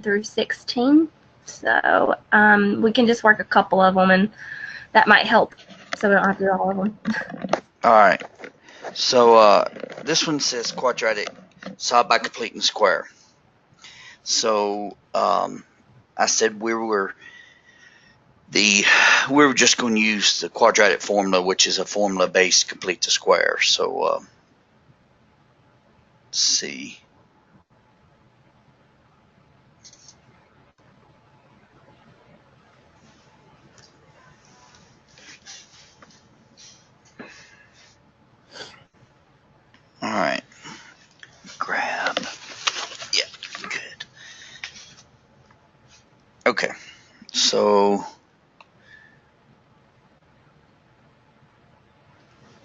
through 16. So we can just work a couple of them, and that might help so we don't have to do all of them. All right. So this one says quadratic solve by completing the square. So I said we were just going to use the quadratic formula, which is a formula based complete the square. So let's see. All right. Grab. Yeah, good. Okay. So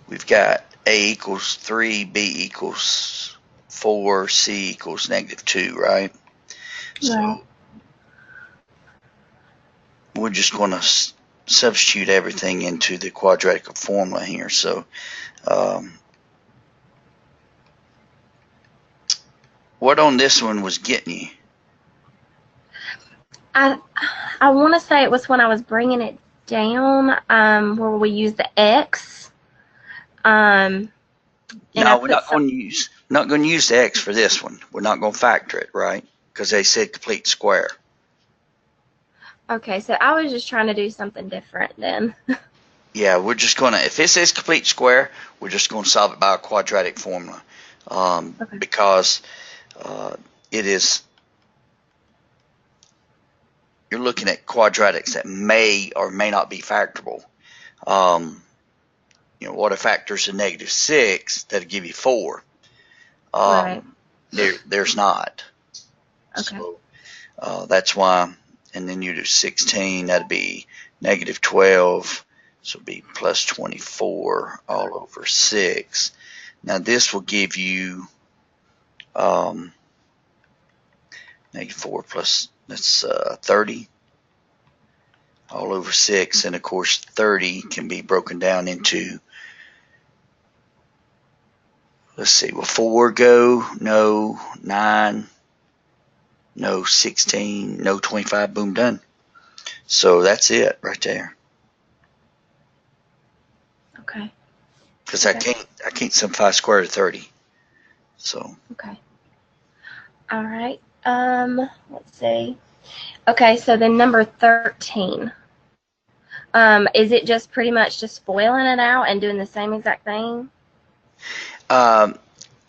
we've got A equals 3, B equals 4, C equals -2, right? Right. So we're just going to substitute everything into the quadratic formula here. So what on this one was getting you? I want to say it was when I was bringing it down, where we use the X. And No, we're not going to use the X for this one. We're not going to factor it, right? Because they said complete square. Okay, so I was just trying to do something different then. Yeah, we're just going to, if it says complete square, we're just going to solve it by a quadratic formula. Okay. Because it is, you're looking at quadratics that may or may not be factorable. What if factors a -6 that'll give you 4? Right. There's not. Okay. So that's why, and then you do 16, that'd be -12, so it'd be plus 24 all over 6. Now this will give you -4 plus, that's 30 all over 6, and of course 30 can be broken down into, let's see, will 4 go? No. 9? No. 16? No. 25? Boom, done. So that's it right there. Okay. Because I can't simplify square root of 30. So Okay. All right. Let's see. Okay, so then number 13. Is it just pretty much just FOILing it out and doing the same exact thing?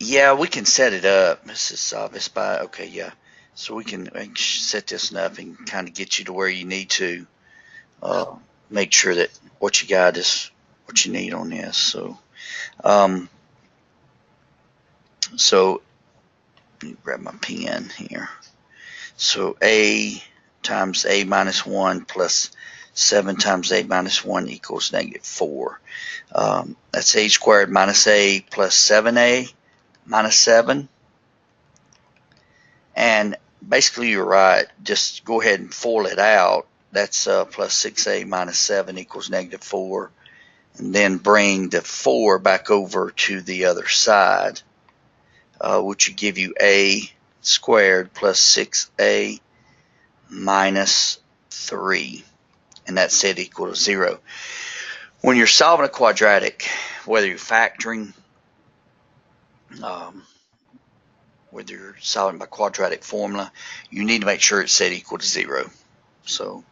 yeah, we can set it up. This is obvious by, okay, yeah. So we can set this up and kind of get you to where you need to. Make sure that what you got is what you need on this. So let me grab my pen here. So A times A minus 1 plus 7 times A minus 1 equals -4. That's A squared minus A plus 7A minus 7. And basically you're right. Just go ahead and FOIL it out. That's plus 6A minus 7 equals -4. And then bring the 4 back over to the other side, which would give you A squared plus 6A minus 3. And that's set equal to 0. When you're solving a quadratic, whether you're factoring, whether you're solving by quadratic formula, you need to make sure it's set equal to 0. So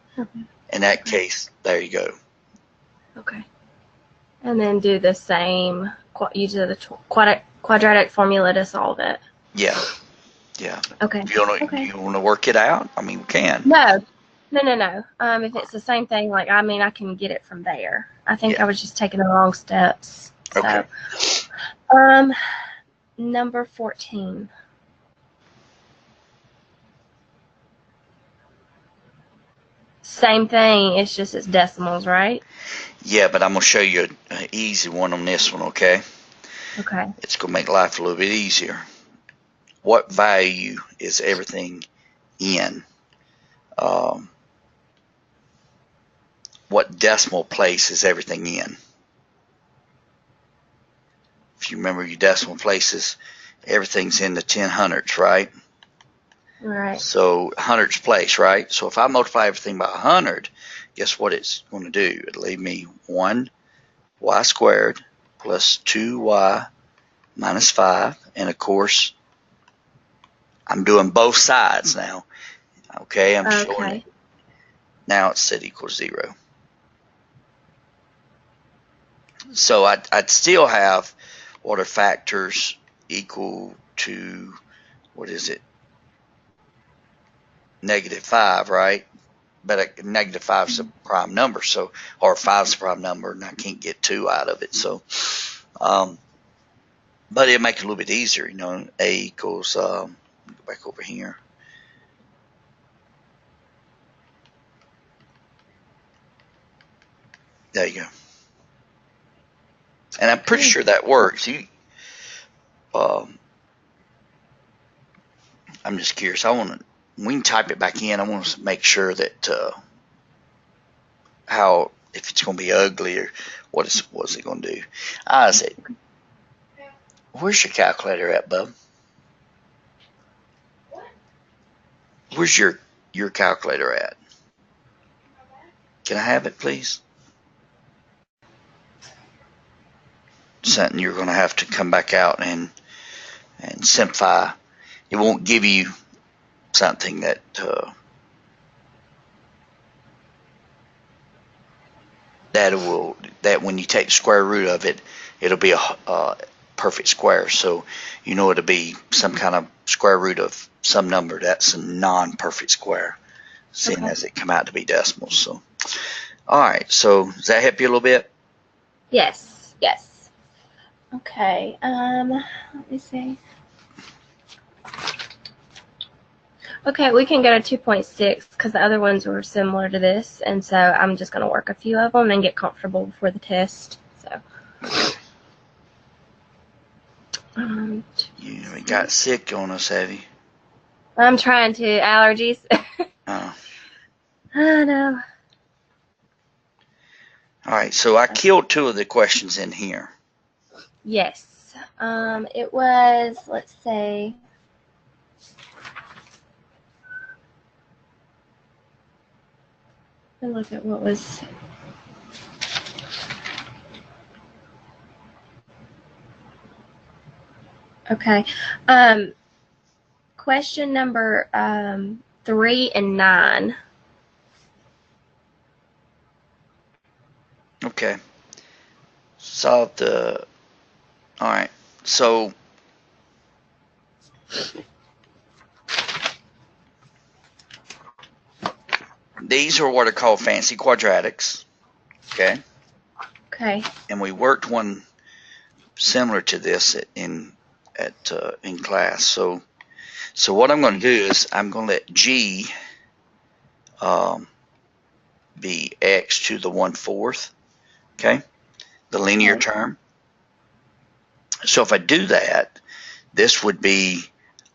in that case, there you go. Okay. And then do the same, use the quadratic formula to solve it. Yeah. Yeah. Okay. Do you want to work it out? I mean, we can. No. If it's the same thing, like, I mean, I can get it from there. I think I was just taking the wrong steps. Okay. So, number 14. Same thing, it's just it's decimals, right? Yeah, but I'm going to show you an easy one on this one, okay? Okay. It's going to make life a little bit easier. What value is everything in? What decimal place is everything in? If you remember your decimal places, everything's in the 10 hundredths, right? Right. So 100's place, right? So if I multiply everything by 100, guess what it's going to do? It'll leave me 1y squared plus 2y minus 5. And of course, I'm doing both sides now. Okay, I'm showing it. Okay. Now it's set equals 0. So I'd still have what are factors equal to, what is it? -5, right? But -5 is a prime number, so, or 5 is a prime number, and I can't get 2 out of it. So, but it'll make it a little bit easier, you know. A equals, go back over here. There you go. And I'm pretty sure that works. I'm just curious. We can type it back in. I want to make sure that if it's going to be ugly or what's it going to do. I said, where's your calculator at, bub? Where's your calculator at? Can I have it, please? Something you're going to have to come back out and simplify. It won't give you something that that when you take the square root of it, it'll be a perfect square. So you know it'll be some kind of square root of some number that's a non-perfect square, seeing as it come out to be decimals. So, all right. So does that help you a little bit? Yes. Yes. Okay. Let me see. Okay, we can go to 2.6 because the other ones were similar to this, and so I'm just going to work a few of them and get comfortable before the test. So. You got sick on us, have you? I'm trying to. Allergies. Oh. I know. All right, so I killed 2 of the questions in here. Yes. It was, let's say, let me look at what was. Okay. Question number 3 and 9. Okay. Solve the. All right. So these are what are called fancy quadratics. Okay. Okay. And we worked one similar to this in class. So what I'm going to do is I'm going to let G be x to the 1/4. Okay. The linear term. So if I do that, this would be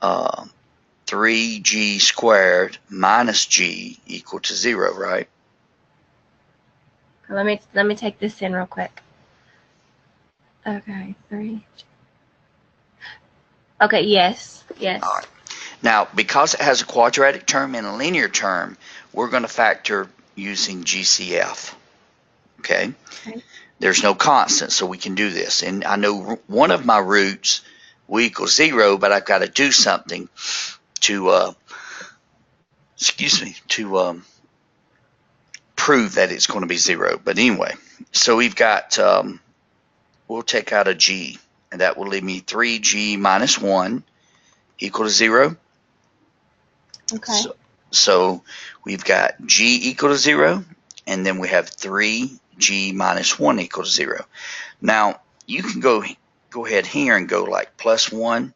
3g squared minus g equal to 0, right? Let me take this in real quick. Okay, 3. Okay, yes. Yes. All right. Now, because it has a quadratic term and a linear term, we're going to factor using GCF. Okay? There's no constant, so we can do this. And I know one of my roots will equal 0, but I've got to do something to prove that it's going to be 0. But anyway, so we've got, we'll take out a g, and that will leave me 3g minus 1 equal to 0. Okay. So we've got g equal to 0, and then we have 3g minus 1 equal to 0. Now, you can go ahead here and go like plus 1,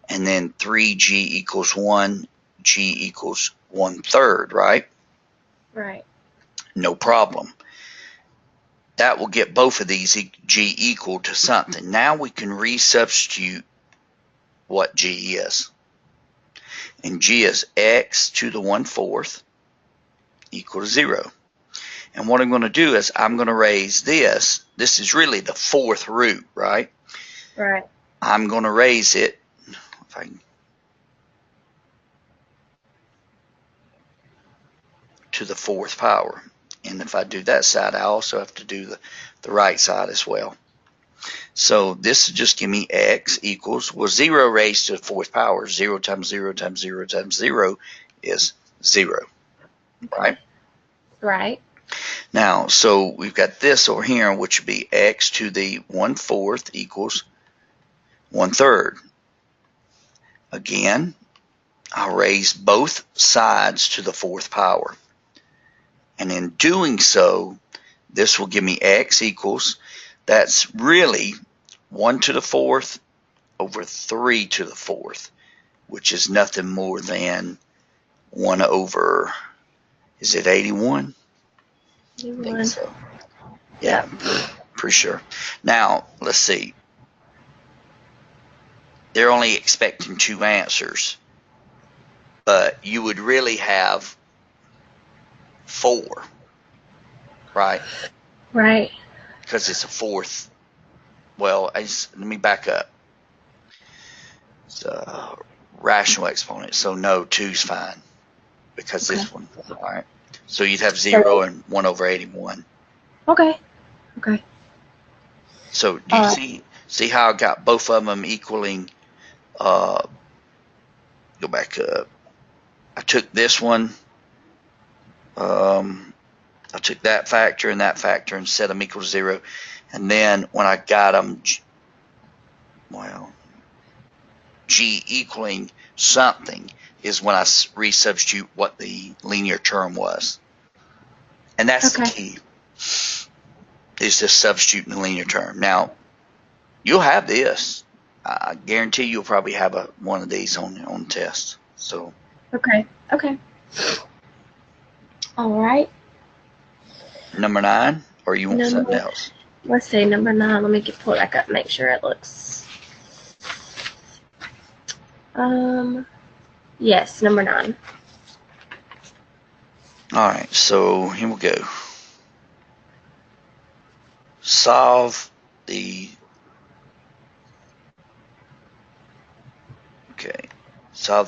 and then 3g equals 1, g equals 1/3, right? Right. No problem. That will get both of these g equal to something. Now we can resubstitute what g is. And g is x to the 1/4 equal to 0. And what I'm going to do is I'm going to raise this. This is really the 4th root, right? Right. I'm going to raise it. If I can, to the fourth power. And if I do that side, I also have to do the right side as well. So this will just give me x equals, well, 0 raised to the fourth power. 0 times 0 times 0 times 0 is 0, right? Right. Now, so we've got this over here, which would be x to the 1/4 equals 1/3. Again, I'll raise both sides to the fourth power. And in doing so, this will give me x equals, that's really 1 to the fourth over 3 to the fourth, which is nothing more than 1 over, is it 81? I think so. Yeah, pretty sure. Now, let's see. They're only expecting 2 answers, but you would really have 4, right? Right. Because it's a fourth. Well, let me back up. It's a rational exponent, so no, 2's fine. Because this one, all right. So you'd have 0 and 1 over 81. Okay. Okay. So do you see how I got both of them equaling? Go back up. I took this one. I took that factor and set them equal to 0. And then when I got them, well, g equaling something is when I resubstitute what the linear term was. And that's the key, is just substituting the linear term. Now, you'll have this. I guarantee you'll probably have one of these on the test. So. Okay. Okay. All right. Number 9, or you want something else? Let's say number 9. Let me pull it back up, make sure it looks. Yes, number 9. All right, so here we go. Solve the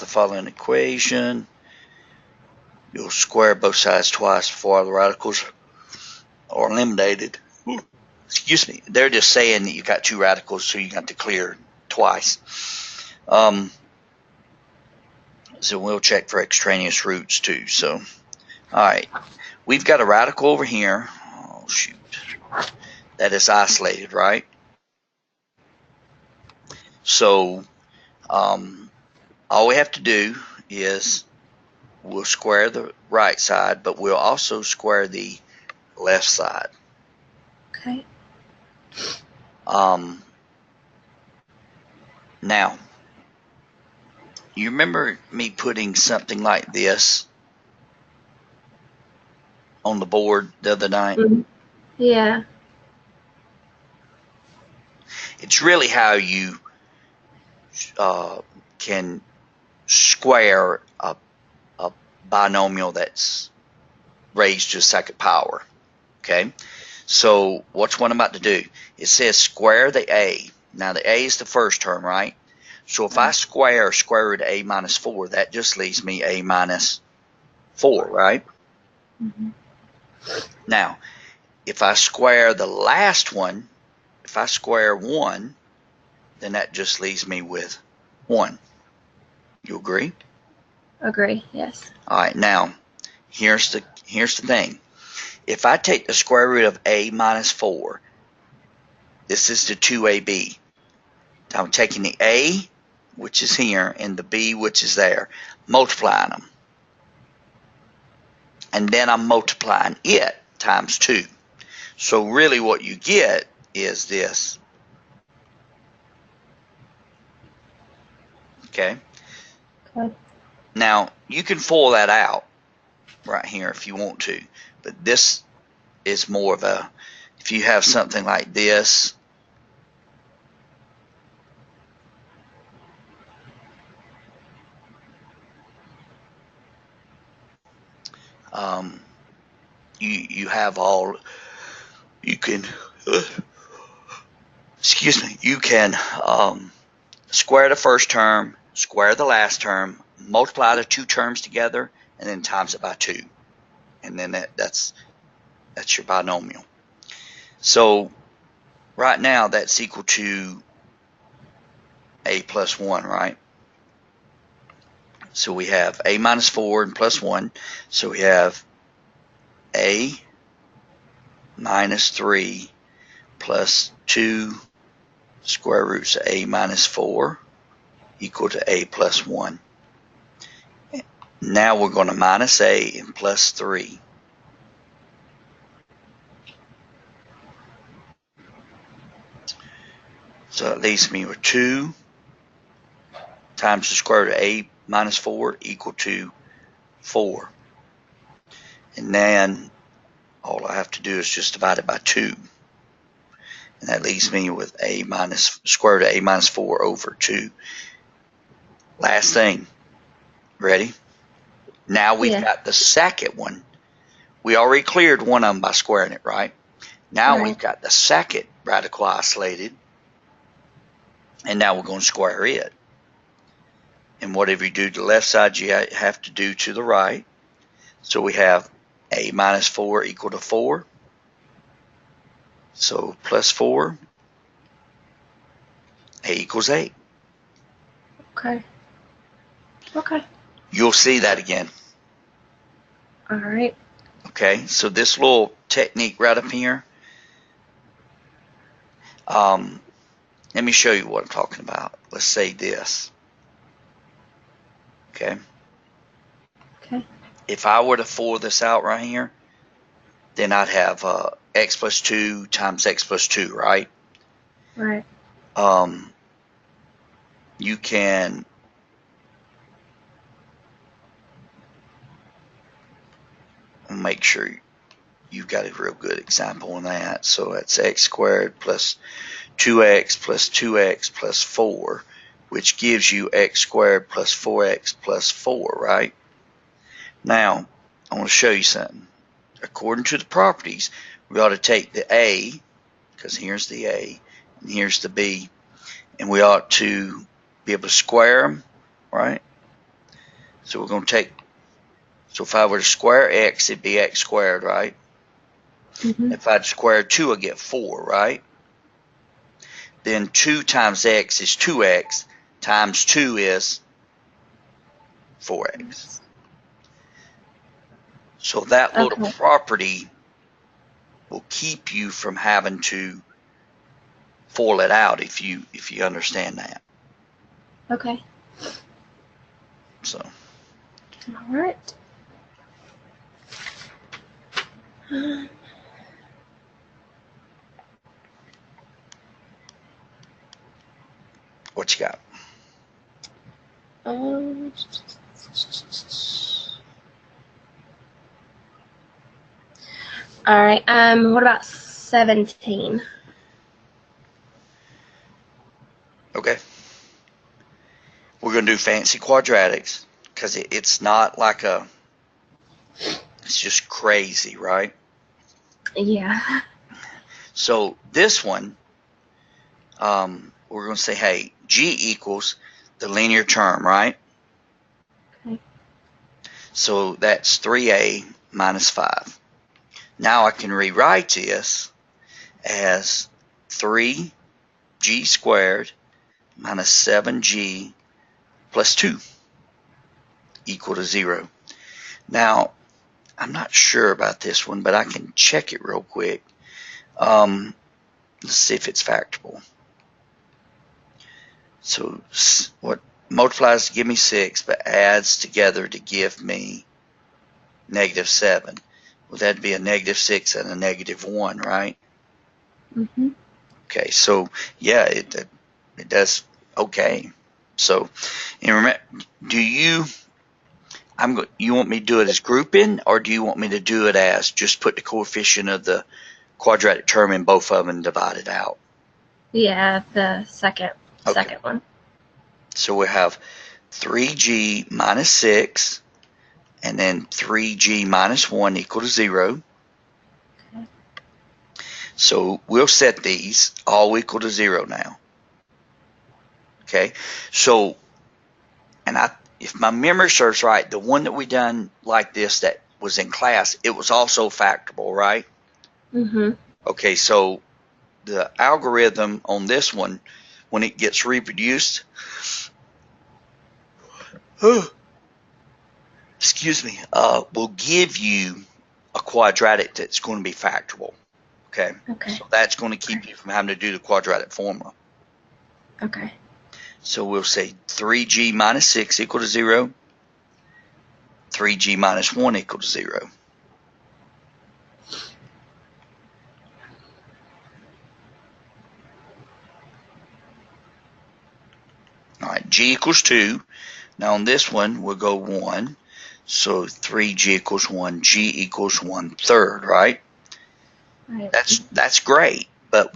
following equation. You'll square both sides twice before all the radicals are eliminated. Excuse me. They're just saying that you got 2 radicals, so you got to clear twice. So we'll check for extraneous roots too. So, all right, we've got a radical over here. Oh shoot, that is isolated, right? So, all we have to do is we'll square the right side, but we'll also square the left side. Okay. Now, you remember me putting something like this on the board the other night? Yeah. It's really how you can square a binomial that's raised to a second power. Okay, so what's what I'm about to do? It says square the a. Now the a is the first term, right? So if I square root of a minus 4, that just leaves me a minus 4, right? Mm-hmm. Now, if I square the last one, if I square 1, then that just leaves me with 1. You agree? Agree, yes. All right, now, here's the thing. If I take the square root of a minus 4, this is the 2ab. I'm taking the a, which is here, and the b, which is there, multiplying them. And then I'm multiplying it times 2. So really what you get is this. Okay? Now, you can FOIL that out right here if you want to. But this is more of a, if you have something like this, you have all, you can, excuse me, you can square the first term, square the last term, multiply the 2 terms together, and then times it by 2. and then that's your binomial. So right now that's equal to a plus 1, right? So we have a minus 4 and plus 1. So we have a minus 3 plus 2 square roots of a minus 4 equal to a plus 1. Now we're going to minus a and plus 3. So that leaves me with 2 times the square root of a minus 4 equal to 4. And then all I have to do is just divide it by 2. And that leaves me with a minus square root of a minus 4 over 2. Last thing. Ready? Now we've got the second one. We already cleared one of them by squaring it, right? Now we've got the second radical isolated. And now we're going to square it. And whatever you do to the left side, you have to do to the right. So we have a minus 4 equal to 4. So plus 4, a equals 8. Okay. Okay. You'll see that again. All right. Okay, so this little technique right up here, let me show you what I'm talking about. Let's say this. Okay. Okay. If I were to FOIL this out right here, then I'd have x plus 2 times x plus 2, right? Right. You can make sure you've got a real good example on that. So that's x squared plus 2x plus 2x plus 4, which gives you x squared plus 4x plus 4, right? Now, I want to show you something. According to the properties, we ought to take the a, because here's the a, and here's the b, and we ought to be able to square them, right? So we're going to take, so if I were to square x, it'd be x squared, right? Mm-hmm. If I'd square 2, I'd get 4, right? Then 2 times x is 2x, times 2 is 4x. So that little property will keep you from having to FOIL it out if you understand that. Okay. So. All right. What you got? All right. What about 17? Okay. We're going to do fancy quadratics because it's not like it's just crazy, right? Yeah. So this one, we're going to say, hey, g equals the linear term, right? Okay. So that's 3a minus 5. Now I can rewrite this as 3g squared minus 7g plus 2 equal to 0. Now, I'm not sure about this one, but I can check it real quick. Let's see if it's factorable. So what multiplies to give me 6, but adds together to give me negative 7. Well, that'd be a negative 6 and a negative 1, right? Mm-hmm. Okay, so yeah, it does okay. So, and remember, you want me to do it as grouping, or do you want me to do it as just put the coefficient of the quadratic term in both of them and divide it out? Yeah, the second one. So we have 3g minus 6, and then 3g minus 1 equal to 0. Okay. So we'll set these all equal to 0 now. Okay, so, and if my memory serves right, the one that we done like this that was in class, it was also factorable, right? Mm-hmm. Okay, so the algorithm on this one, when it gets reproduced, excuse me, will give you a quadratic that's going to be factorable. Okay. Okay. So that's going to keep you from having to do the quadratic formula. Okay. So we'll say 3g minus 6 equal to 0. 3g minus 1 equal to 0. All right, g equals 2. Now on this one, we'll go 1. So 3g equals 1, g equals 1/3, right? Right. That's great, but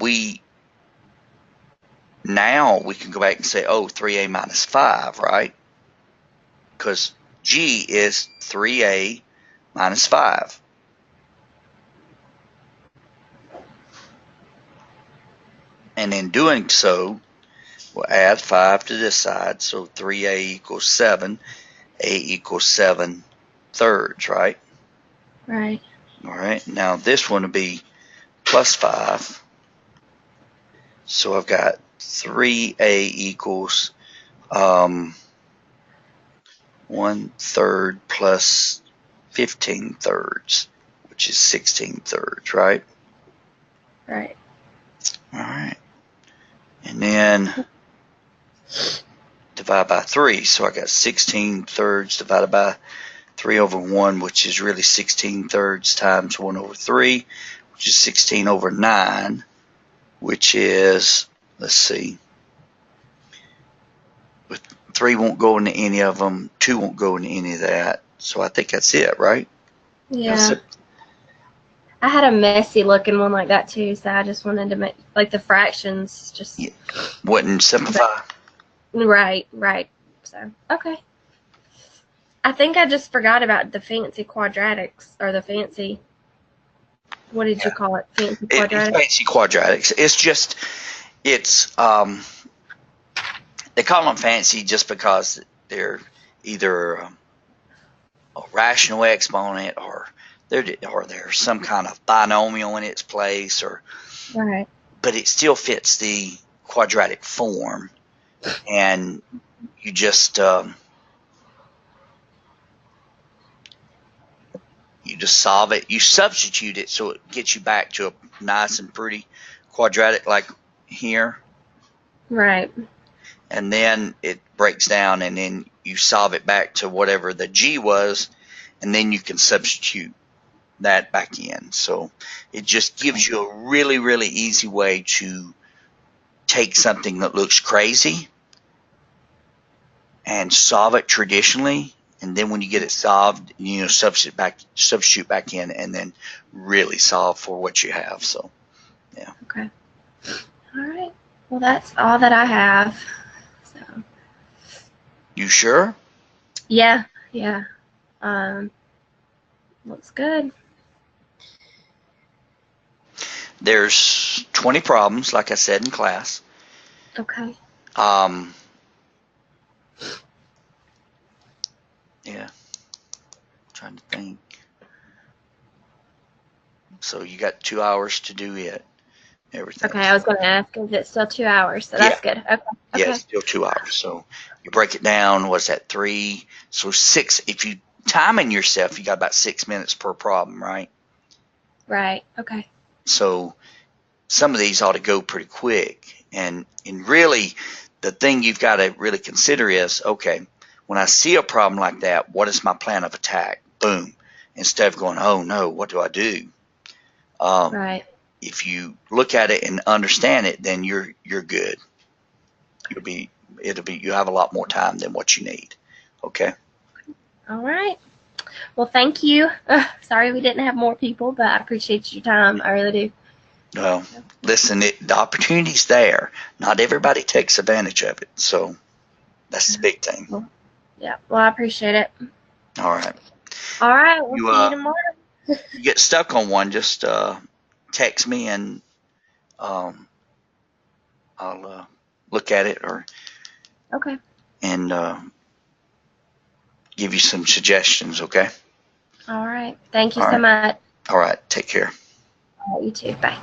now we can go back and say, oh, 3a minus 5, right? Because g is 3a minus 5. And in doing so, we'll add 5 to this side, so 3a equals 7, a equals 7/3, right? Right. All right, now this one will be plus 5. So I've got 3a equals 1/3 plus 15/3, which is 16/3, right? Right. All right. And then divide by 3. So I got 16/3 divided by 3 over 1, which is really 16/3 times 1 over 3, which is 16 over 9, which is, let's see, 3 won't go into any of them, 2 won't go into any of that. So I think that's it, right? Yeah. That's it. I had a messy looking one like that too, so I just wanted to make like the fractions just Wouldn't simplify. right. So okay. I think I just forgot about the fancy quadratics or the fancy. What did you call it? Fancy quadratics. Fancy quadratics. It's just they call them fancy just because they're either a rational exponent or there's some kind of binomial in its place, Right. but it still fits the quadratic form, and you just solve it. You substitute it so it gets you back to a nice and pretty quadratic like here. Right. And then it breaks down, and then you solve it back to whatever the g was, and then you can substitute that back in. So it just gives you a really, really easy way to take something that looks crazy and solve it traditionally, and then when you get it solved, substitute back in, and then really solve for what you have. So yeah. Okay. All right. Well, that's all that I have. So. You sure? Yeah. Looks good. There's 20 problems, like I said in class. Okay. Yeah. Trying to think. So you got 2 hours to do it. Everything. Okay, I was going to ask, is it still 2 hours? So that's good. Okay. Yeah, it's still 2 hours. So you break it down. What's that? 3. So 6. If you timing yourself, you got about 6 minutes per problem, right? Right. Okay. So some of these ought to go pretty quick. And really, the thing you've got to really consider is, okay, when I see a problem like that, what is my plan of attack? Boom. Instead of going, oh no, what do I do? Right. If you look at it and understand it, then you're good. You have a lot more time than what you need. Okay. All right. Well, thank you. Sorry we didn't have more people, but I appreciate your time. I really do. Well, listen, the opportunity's there. Not everybody takes advantage of it, so that's the big thing. Well, I appreciate it. All right. All right. We'll see you tomorrow. You get stuck on one, just text me, and I'll look at it Okay. and give you some suggestions. Okay. All right. Thank you All so right. much. All right. Take care. All right, you too. Bye.